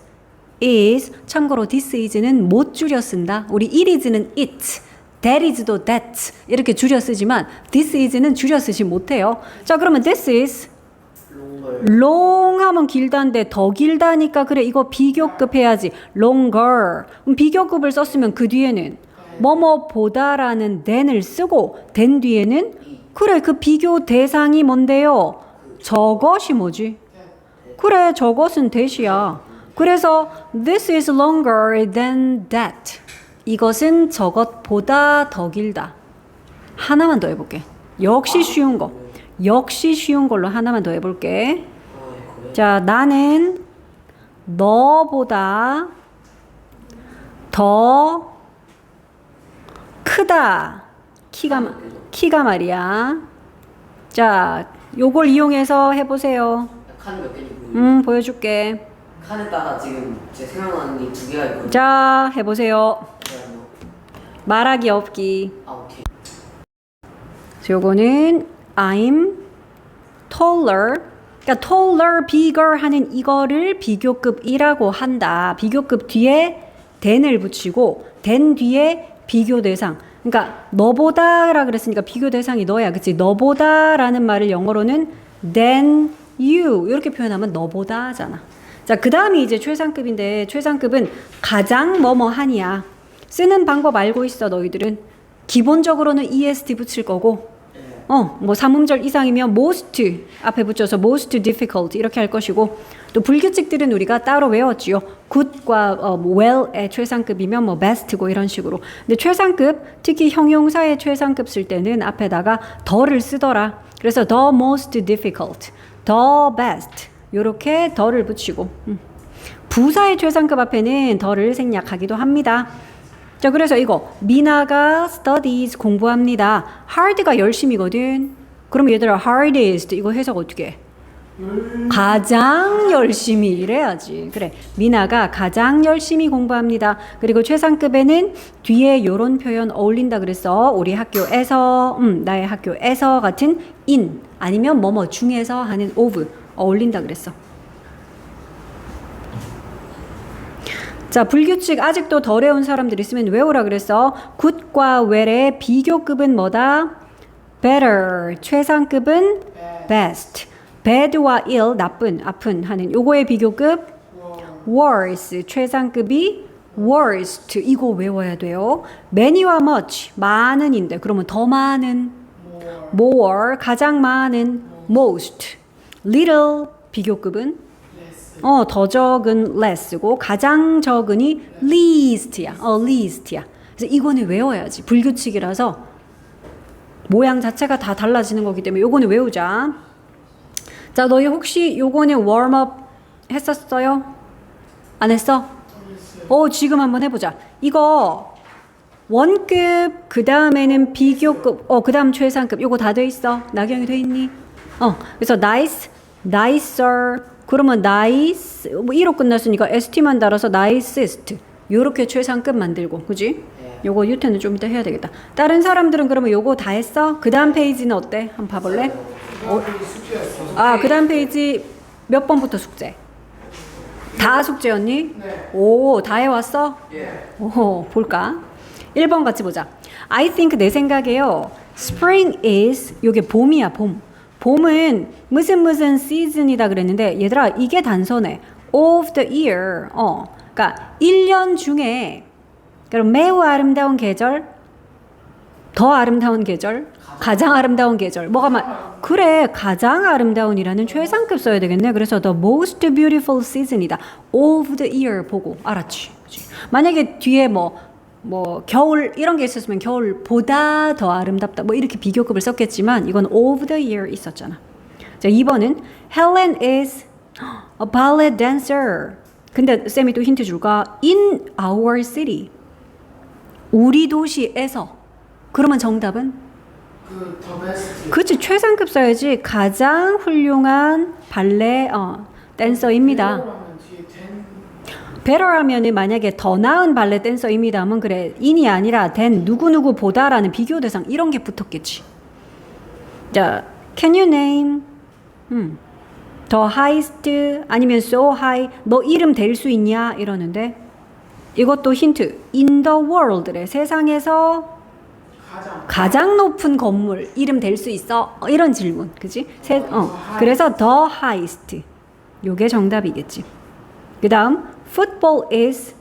is, 참고로 this is는 못 줄여 쓴다. 우리 it is는 it, that is도 that 이렇게 줄여 쓰지만 this is는 줄여 쓰지 못해요. 자, 그러면 this is 롱걸 long 하면 길다인데 더 길다니까 그래, 이거 비교급 해야지. longer. 그럼 비교급을 썼으면 그 뒤에는 뭐뭐보다라는 than을 쓰고 than 뒤에는 그래, 그 비교 대상이 뭔데요? 저것이 뭐지? 그래, 저것은 that이야. 그래서 this is longer than that. 이것은 저것보다 더 길다. 하나만 더 해볼게. 역시 쉬운 거. 역시 쉬운 걸로 하나만 더 해볼게. 자, 나는 너보다 더 크다. 키가 말이야. 자, 요걸 이용해서 해보세요. 칸이 몇 개인지 보여요? 보여줄게. 칸에다가 지금 제 생각나는 게 두 개가 있거든요. 자, 해보세요. 그래서 말하기 없기. 오케이. 요거는 I'm taller. 그러니까 taller, bigger 하는 이거를 비교급이라고 한다. 비교급 뒤에 than을 붙이고 than 뒤에 비교 대상. 그러니까 너보다라 그랬으니까 비교 대상이 너야. 그치? 너보다라는 말을 영어로는 than you 이렇게 표현하면 너보다 하잖아. 자, 그 다음이 이제 최상급인데 최상급은 가장 뭐뭐하니야. 쓰는 방법 알고 있어 너희들은. 기본적으로는 est 붙일 거고 뭐 삼음절 이상이면 most 앞에 붙여서 most difficult 이렇게 할 것이고 또 불규칙들은 우리가 따로 외웠지요. good과 well의 최상급이면 뭐 best고 이런 식으로. 근데 최상급, 특히 형용사의 최상급 쓸 때는 앞에다가 더를 쓰더라. 그래서 the most difficult, the best 요렇게 더를 붙이고 부사의 최상급 앞에는 더를 생략하기도 합니다. 자, 그래서 이거 미나가 studies 공부합니다. hard가 열심이거든. 그럼 얘들아 hardest 이거 해석 어떻게 해? 가장 열심히 이래야지. 그래, 미나가 가장 열심히 공부합니다. 그리고 최상급에는 뒤에 요런 표현 어울린다 그랬어. 우리 학교에서, 나의 학교에서 같은 in 아니면 뭐뭐 중에서 하는 of 어울린다 그랬어. 자, 불규칙 아직도 덜 외운 사람들 있으면 외우라 그랬어. good과 well의 비교급은 뭐다? better. 최상급은 best. bad와 ill, 나쁜, 아픈 하는 요거의 비교급 worse. 최상급이 worst. 이거 외워야 돼요. many와 much, 많은인데 그러면 더 많은 more, 가장 많은 most. little 비교급은 더 적은 less고 가장 적은이 least야. least야. 그래서 이거는 외워야지. 불규칙이라서 모양 자체가 다 달라지는 거기 때문에 요거는 외우자. 자, 너희 혹시 요거는 웜업 했었어요? 안 했어? 지금 한번 해보자. 이거 원급, 그 다음에는 비교급, 그 다음 최상급. 요거 다 돼 있어? 나경이 돼 있니? 그래서 nice, nicer. 그러면 nice, 뭐 2로 끝났으니까 st만 달아서 nicest. 요렇게 최상급 만들고, 그지? 요거 유태는 좀 이따 해야 되겠다. 다른 사람들은 그러면 요거 다 했어? 그 다음 페이지는 어때? 한번 봐볼래? 그 다음 페이지 몇 번부터 숙제? 다 숙제였니? 네. 오, 다 해왔어? 예. 오, 볼까? 1번 같이 보자. I think 내 생각에요. Spring is, 요게 봄이야, 봄. 봄은 무슨 season이다 그랬는데 얘들아 이게 단서네. of the year. 그러니까 1년 중에 그럼 매우 아름다운 계절, 더 아름다운 계절, 가장 아름다운 계절. 그래, 가장 아름다운이라는 최상급 써야 되겠네. 그래서 the most beautiful season이다. of the year 보고 알았지. 그치? 만약에 뒤에 뭐 겨울 이런 게 있었으면 겨울보다 더 아름답다. 뭐 이렇게 비교급을 썼겠지만 이건 of the year 있었잖아. 자, 2번은 Helen is a ballet dancer. 근데 쌤이 또 힌트 줄까? In our city. 우리 도시에서. 그러면 정답은? 더 베스트. 그치, 최상급 써야지. 가장 훌륭한 발레 댄서입니다. 그러면 뒤에 된 better 하면은 만약에 더 나은 발레 댄서입니다 하면 그래, in이 아니라 than 누구누구 보다라는 비교 대상 이런 게 붙었겠지. 자, can you name the highest 아니면 so high 너 이름 댈 수 있냐 이러는데 이것도 힌트. in the world래, 세상에서 가장 높은 건물 이름 댈 수 있어? 이런 질문, 그지? 그래서 the highest 요게 정답이겠지. 그 다음 football is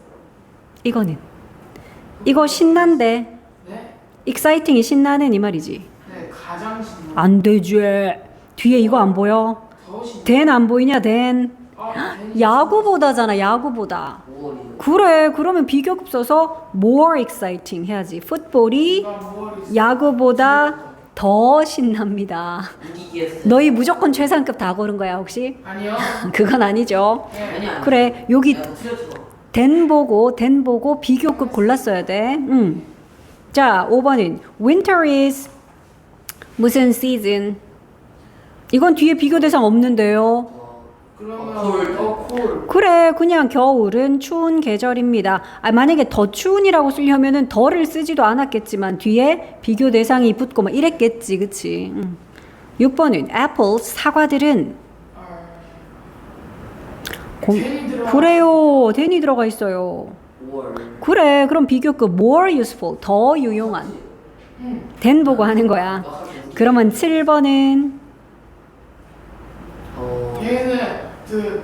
이거 신난데 네? exciting이 신나는 이 말이지. 네, 가장 신나. 안 되지. 뒤에 이거 안 보여? 더 신나. 댄 안 보이냐? 댄 댄 야구보다잖아. 야구보다. 5월이요. 그래, 그러면 비교급 써서 more exciting 해야지. 풋볼이 야구보다 더 신납니다. 이기겠어요. 너희 무조건 최상급 다 고른 거야 혹시? 아니요. 그건 아니죠. 아니 아니. 그래, 여기 야, 틀렸어. 댄 보고 비교급 골랐어야 돼. 자, 5번은 winter is 무슨 season? 이건 뒤에 비교 대상 없는데요. 그러면 더 콜. 그래, 그냥 겨울은 추운 계절입니다. 만약에 더 추운이라고 쓰려면은 더를 쓰지도 않았겠지만 뒤에 비교 대상이 붙고 막 이랬겠지, 그치? 6번은 apples, 사과들은 괜히 들어가. 그래요, than이 들어가 있어요. 5월. 그래, 그럼 비교급 more useful, 더 유용한 than 보고 하는 거야. 그러면 7번은 얘는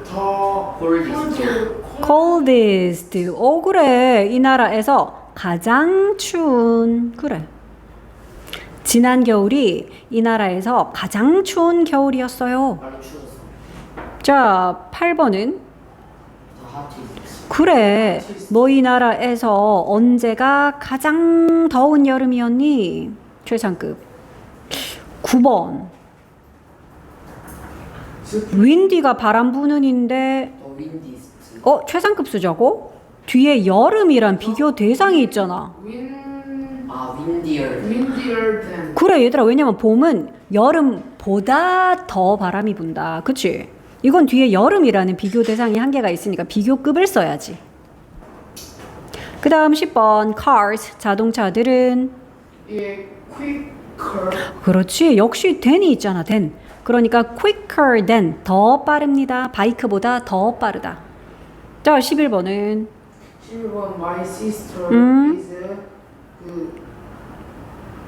더 콜디스트. coldest. 그래, 이 나라에서 가장 추운. 그래, 지난 겨울이 이 나라에서 가장 추운 겨울이었어요. 많이 추웠어. 자, 8번은 더 핫티스트. 그래, 너희 나라에서 언제가 가장 더운 여름이었니? 최상급. 9번 윈디가 바람 부는인데 더 윈디스트. 최상급 쓰자고? 뒤에 여름이란 비교 대상이 있잖아. 윈디얼. 윈디얼 댄. 그래, 얘들아, 왜냐면 봄은 여름보다 더 바람이 분다. 그치? 이건 뒤에 여름이라는 비교 대상이 한계가 있으니까 비교급을 써야지. 그 다음 10번 cars, 자동차들은 예, quicker. 그렇지, 역시 than이 있잖아. than. 그러니까 quicker than, 더 빠릅니다. 바이크보다 더 빠르다. 자, 11번은 11번 my sister is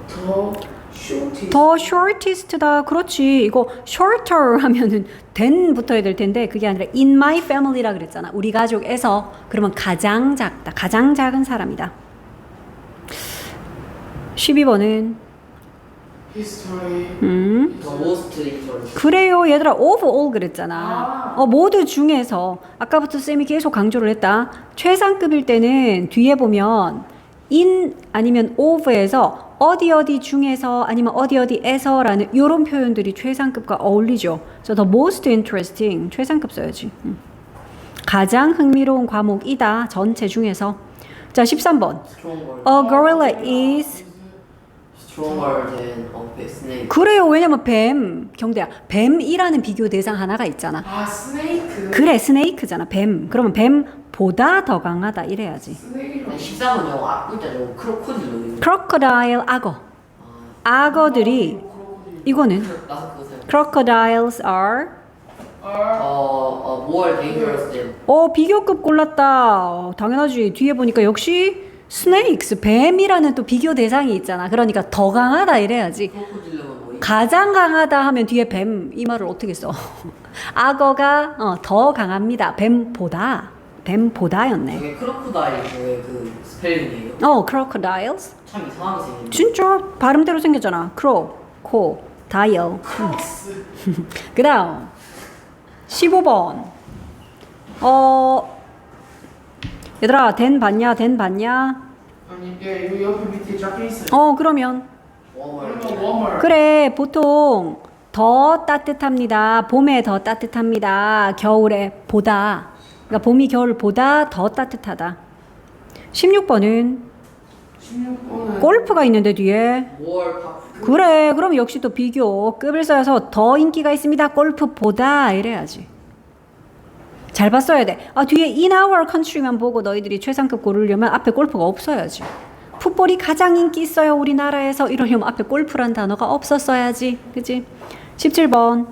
더 shortest. 더 shortest다. 그렇지. 이거 shorter 하면은 than 붙어야 될 텐데 그게 아니라 in my family라 그랬잖아. 우리 가족에서. 그러면 가장 작다. 가장 작은 사람이다. 12번은 history. 더 모스트 인터레스트. 그래요, 얘들아. of all 그랬잖아. 모두 중에서 아까부터 쌤이 계속 강조를 했다. 최상급일 때는 뒤에 보면 in 아니면 of에서 어디 중에서 아니면 어디에서라는 이런 표현들이 최상급과 어울리죠. 그래서 the most interesting 최상급 써야지. 가장 흥미로운 과목이다. 전체 중에서. 자, 13번. A gorilla is stronger than a snake. 그래요. 왜냐면 경대야. 뱀이라는 비교 대상 하나가 있잖아. 스네이크. 그래, 스네이크잖아. 그러면 뱀보다 더 강하다 이래야지. 스네이크. 13은 영어 일단 영어 크로코딜로. crocodile, 악어. 악어들이 이거는 나서 그거 생각. crocodiles are more dangerous than. 비교급 골랐다. 당연하지. 뒤에 보니까 역시 snakes, 뱀이라는 또 비교 대상이 있잖아. 그러니까 더 강하다 이래야지. 크로코딜로는 뭐 가장 강하다 하면 뒤에 뱀 이 말을 어떻게 써? 악어가 더 강합니다. 뱀보다였네. 저게 크로코다일의 그 스펠링이에요. crocodiles. 참 이상하게 생긴. 진짜 발음대로 생겼잖아. 다이어. 그다음 15번. 얘들아, 댄 봤냐? 아니 이게 여기 옆에 밑에 적혀 있어요. 그러면 그러면 워머. 그래, 보통 더 따뜻합니다. 봄에 더 따뜻합니다. 겨울에 보다. 그러니까 봄이 겨울보다 더 따뜻하다. 16번은 16번은 골프가 있는데 뒤에 월 파프. 그래, 그럼 역시 또 비교 급을 써서 더 인기가 있습니다. 골프보다 이래야지. 잘 봤어야 돼. 뒤에 in our country만 보고 너희들이 최상급 고르려면 앞에 골프가 없어야지. 풋볼이 가장 인기 있어요 우리나라에서 이러려면 앞에 골프란 단어가 없었어야지. 그치? 17번.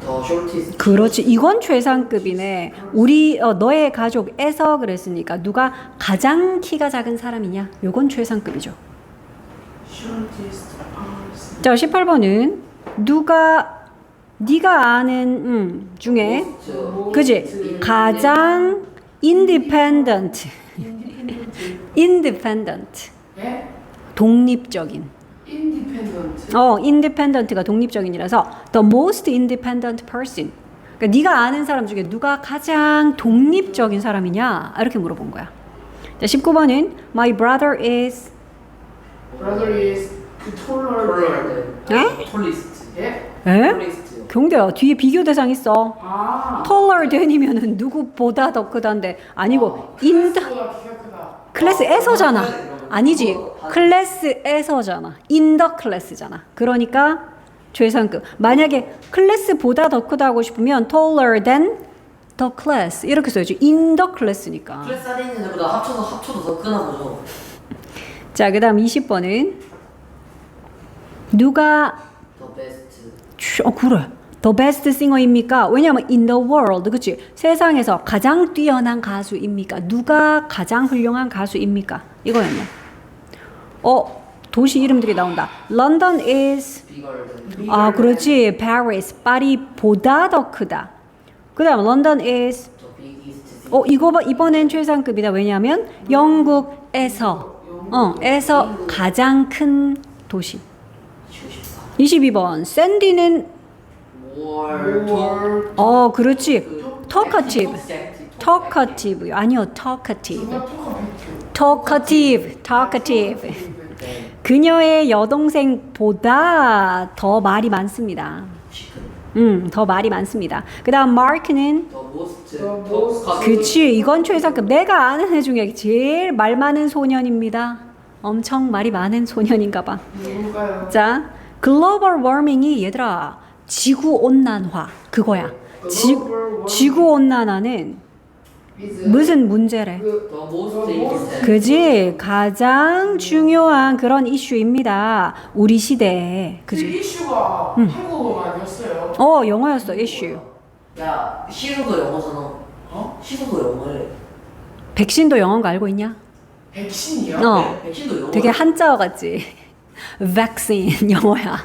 더 쇼티스. 그렇지. 이건 최상급이네. 우리 너의 가족에서 그랬으니까 누가 가장 키가 작은 사람이냐? 요건 최상급이죠. shortest hours. 자, 18번은 네가 아는 중에 그지? 가장 independent 예? 독립적인 independent. independent가 독립적인이라서 the most independent person. 그러니까 네가 아는 사람 중에 누가 가장 독립적인 사람이냐? 이렇게 물어본 거야. 자, 19번은 my brother is brother is 그 taller than. 톨리스트. 예? 에? 톨리스트요. 경대야, 뒤에 비교 대상 있어. 아. taller than이면은 누구보다 더 크다인데 아니고 in the 클래스보다 키가 크다. 클래스에서잖아. 아니지. 클래스에서잖아. in the class잖아. 그러니까 최상급. 만약에 클래스보다 더 크다 하고 싶으면 taller than the class 이렇게 써야지. in the class니까. 클래스 안에 있는 애보다 합쳐도 더 크나 보죠. 자, 그다음 20번은 누가 더 베스트. 그래. The best singer입니까? 왜냐하면 in the world, 그치? 세상에서 가장 뛰어난 가수입니까? 누가 가장 훌륭한 가수입니까? 이거였네. 도시 이름들이 나온다. London is 비걸. 그렇지. Paris, 파리보다 더 크다. 그다음 London is 더 비기스트. 이번엔 최상급이다. 왜냐하면 영국에서 가장 큰 도시. 22번. 샌디는 월. 그렇지. talkative. talkative. 아니요, talkative. talkative. 그녀의 여동생보다 더 말이 많습니다. 더 말이 많습니다. 그다음 마크는 더 모스트. 그치, 이건 최상급. 내가 아는 애 중에 제일 말 많은 소년입니다. 엄청 말이 많은 소년인가 봐. 누군가요? 자, 글로벌 워밍이 얘들아 지구 온난화 그거야. 지구 온난화는 무슨 문제래? 더 모스트 임포턴트. 그지? 가장 중요한 그런 이슈입니다. 우리 시대에. 그 그지? 이슈가 한국어 아니었어요? 영어였어, 이슈. 야, 시소도 영어잖아. 시소도 영어래. 백신도 영어인 거 알고 있냐? 백신이요? 백신도 영어. 되게 한자어 같지? vaccine 영어야.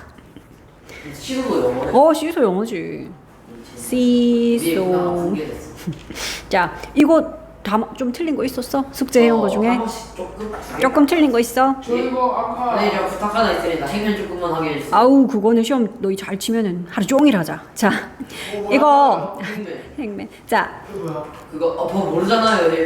시소도 영어래. 시소 영어지. 위에 시소. 그나마 공개됐어. 자, 이거 좀 틀린 거 있었어? 숙제해온 거 중에? 한 번씩 조금 틀린 거 있어? 저 이거 아까 네, 제가 부탁 하나 있으니까 행면 조금만 하게 해주세요. 아우, 그거는 시험 너희 잘 치면은 하루 종일 하자. 자, 이거 행맨. 자, 그 뭐야? 그거 모르잖아요. 네,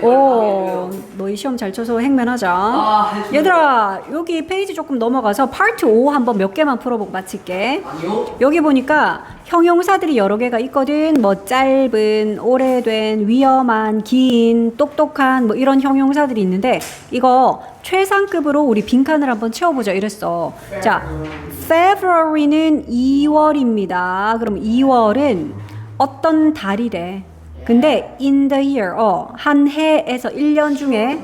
너희 시험 잘 쳐서 행맨 하자. 해주세요. 얘들아, 여기 페이지 조금 넘어가서 파트 5 한번 몇 개만 풀어보고 마칠게. 아니요. 여기 보니까 형용사들이 여러 개가 있거든. 뭐 짧은, 오래된, 위험한, 긴, 똑똑한 뭐 이런 형용사들이 있는데 이거 최상급으로 우리 빈칸을 한번 채워보자 이랬어. 자, February는 2월입니다. 그럼 2월은 어떤 달이래? 근데 in the year, 한 해에서 1년 중에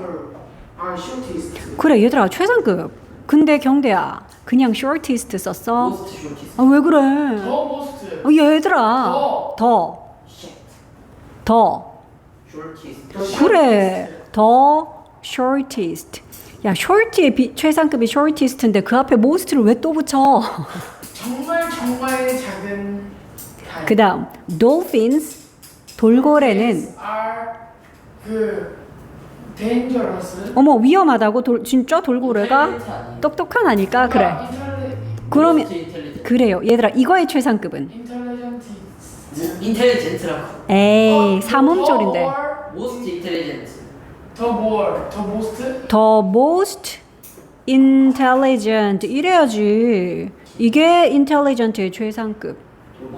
shortest. 그래 얘들아 최상급. 근데 경대야 그냥 shortest 썼어? 모스트 쇼티스. 왜 그래? 더 most. 얘들아 더 쇼티스. 더 그래 더 shortest. 야, short의 최상급이 shortest인데 그 앞에 most를 왜 또 붙여? 정말 정말 작은 달. 그 다음 dolphins 돌고래는 Dolphins are 그 dangerous. 어머 위험하다고 진짜 돌고래가 인텔리전트 아니에요? 똑똑한 아니까 그래. 그러면 인텔리전트. 그래요. 얘들아 이거의 최상급은 인텔리전트라고. 에이 삼음절인데 모스트 인텔리전트. 더 more, 더 most. the most intelligent 이래야지. 이게 intelligent의 최상급.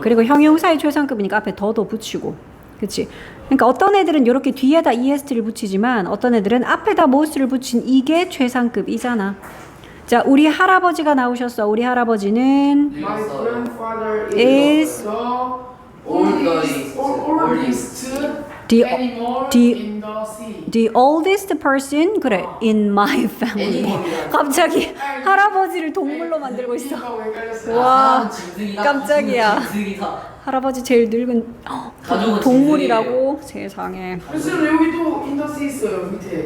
그리고 형용사의 최상급이니까 앞에 더도 붙이고. 그치? 그러니까 어떤 애들은 이렇게 뒤에다 est를 붙이지만 어떤 애들은 앞에다 most를 붙인 이게 최상급이잖아. 자, 우리 할아버지가 나오셨어. 우리 할아버지는 My grandfather is the oldest the animal the- in the sea. the oldest person 그래 in my family. 갑자기 할아버지를 동물로 만들고 있어. 왜 깔렸어요? 와, 짐승이다. 깜짝이야. 짐승이다. 할아버지 제일 늙은 가족은 동물이라고 세상에. 그래서 여기 또 in the sea 있어요 밑에.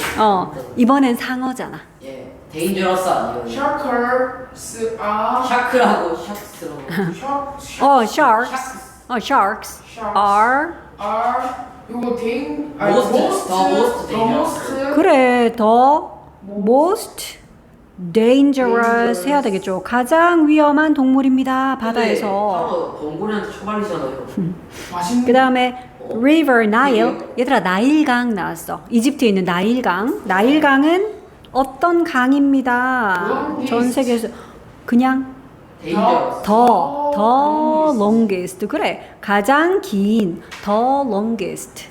이번엔 상어잖아. 예, 데인저러스 아니에요? Sharks are 샤크라고 샥스라고. sharks. sharks are 이거 Most, the most 그래 더 most dangerous 해야 되겠죠. 가장 위험한 동물입니다. 바다에서. 바로 동물한테 처발리잖아요. 맛있는 그 다음에 river Nile. 얘들아 나일강 나왔어. 이집트에 있는 나일강. 나일강은 어떤 강입니다. 전 세계에서 그냥 데인저러스. 더 longest. 그래 가장 긴 더 longest.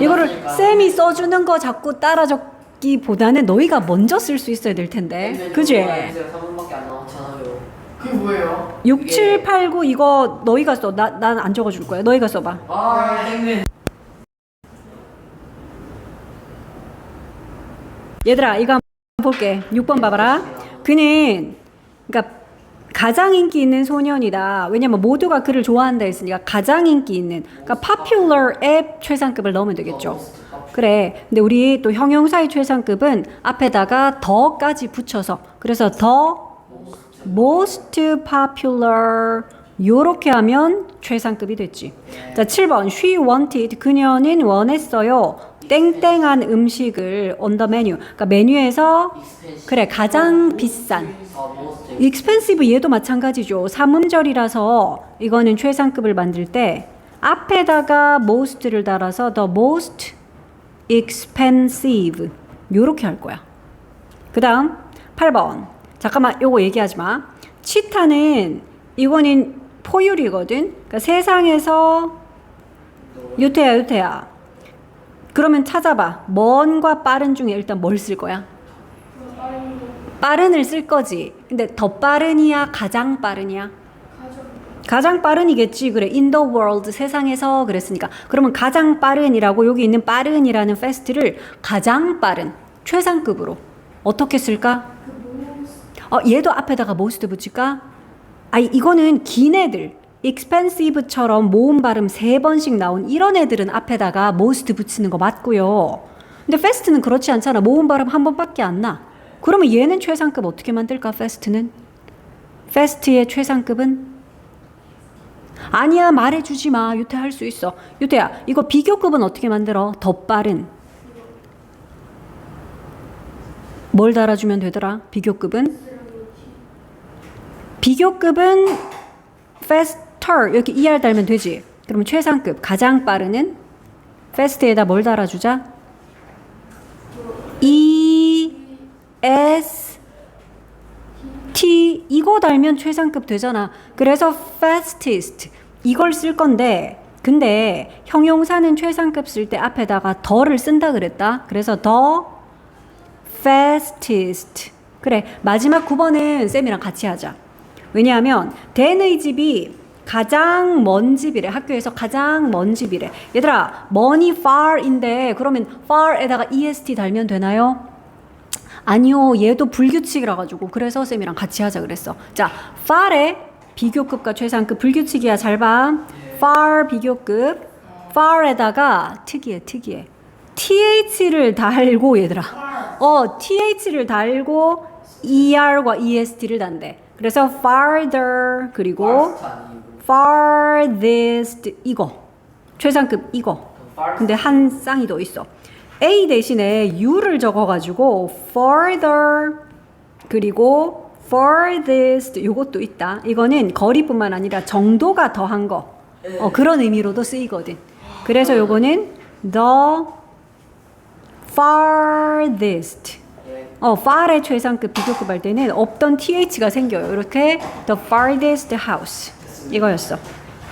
이거를 쌤이 써주는 거 자꾸 따라 적기보다는 너희가 먼저 쓸 수 있어야 될 텐데. 그지? 3분밖에 안 나왔잖아요. 그게 뭐예요? 6, 7, 8, 9 이거 너희가 써. 난 안 적어줄 거야. 너희가 써봐. 아, 행맨. 얘들아 이거 한번 볼게. 6번 봐봐라. 그는 그러니까 가장 인기 있는 소년이다. 왜냐면 모두가 그를 좋아한다 했으니까 가장 인기 있는. 그러니까 popular의 최상급을 넣으면 되겠죠. 그래. 근데 우리 또 형용사의 최상급은 앞에다가 더까지 붙여서 그래서 더 most popular 요렇게 하면 최상급이 됐지. 자, 7번 she wanted 그녀는 원했어요. 땡땡한 음식을 on the menu. 그러니까 메뉴에서 그래 가장 비싼. expensive 얘도 마찬가지죠. 삼음절이라서 이거는 최상급을 만들 때 앞에다가 most를 달아서 the most expensive 요렇게 할 거야. 그 다음 8번 잠깐만 요거 얘기하지 마. 치타는 이거는 포유류거든. 그러니까 세상에서 유태야 그러면 찾아봐. 먼과 빠른 중에 일단 뭘 쓸 거야? 빠른을 쓸 거지. 근데 더 빠른이야 가장 빠른이야? 가장 빠른이겠지. 그래 in the world 세상에서 그랬으니까 그러면 가장 빠른이라고 여기 있는 빠른이라는 fast를 가장 빠른 최상급으로 어떻게 쓸까? 얘도 앞에다가 most 붙일까? 이거는 긴 애들 expensive처럼 모음 발음 3번씩 나온 이런 애들은 앞에다가 most 붙이는 거 맞고요. 근데 fast는 그렇지 않잖아. 모음 발음 한 번밖에 안 나. 그러면 얘는 최상급 어떻게 만들까? fast는? fast의 최상급은? 아니야 말해주지 마. 유태 할 수 있어. 유태야 이거 비교급은 어떻게 만들어? 더 빠른. 뭘 달아주면 되더라? 비교급은? 비교급은 faster 이렇게 ER 달면 되지. 그러면 최상급 가장 빠르는 fast에다 뭘 달아주자? S T 이거 달면 최상급 되잖아. 그래서 fastest 이걸 쓸 건데 근데 형용사는 최상급 쓸 때 앞에다가 더를 쓴다 그랬다. 그래서 더 fastest 그래 마지막 9번은 쌤이랑 같이 하자. 왜냐하면 댄의 집이 가장 먼 집이래. 학교에서 가장 먼 집이래. 얘들아 먼이 far인데 그러면 far에다가 est 달면 되나요? 아니요 얘도 불규칙이라 가지고 그래서 쌤이랑 같이 하자 그랬어. 자 far의 비교급과 최상급 불규칙이야. 잘 봐. far 비교급 far에다가 특이해 th를 달고 얘들아 TH를 달고 ER과 EST를 단대. 그래서 farther 그리고 Farthest 아니고 farthest 이거 최상급 이거. 근데 한 쌍이 더 있어. A 대신에 U를 적어가지고 farther 그리고 farthest 이것도 있다. 이거는 거리뿐만 아니라 정도가 더한 거. 그런 의미로도 쓰이거든. 그래서 요거는 the farthest. far의 최상급 비교급 할 때는 없던 th가 생겨요. 이렇게 the farthest house 이거였어.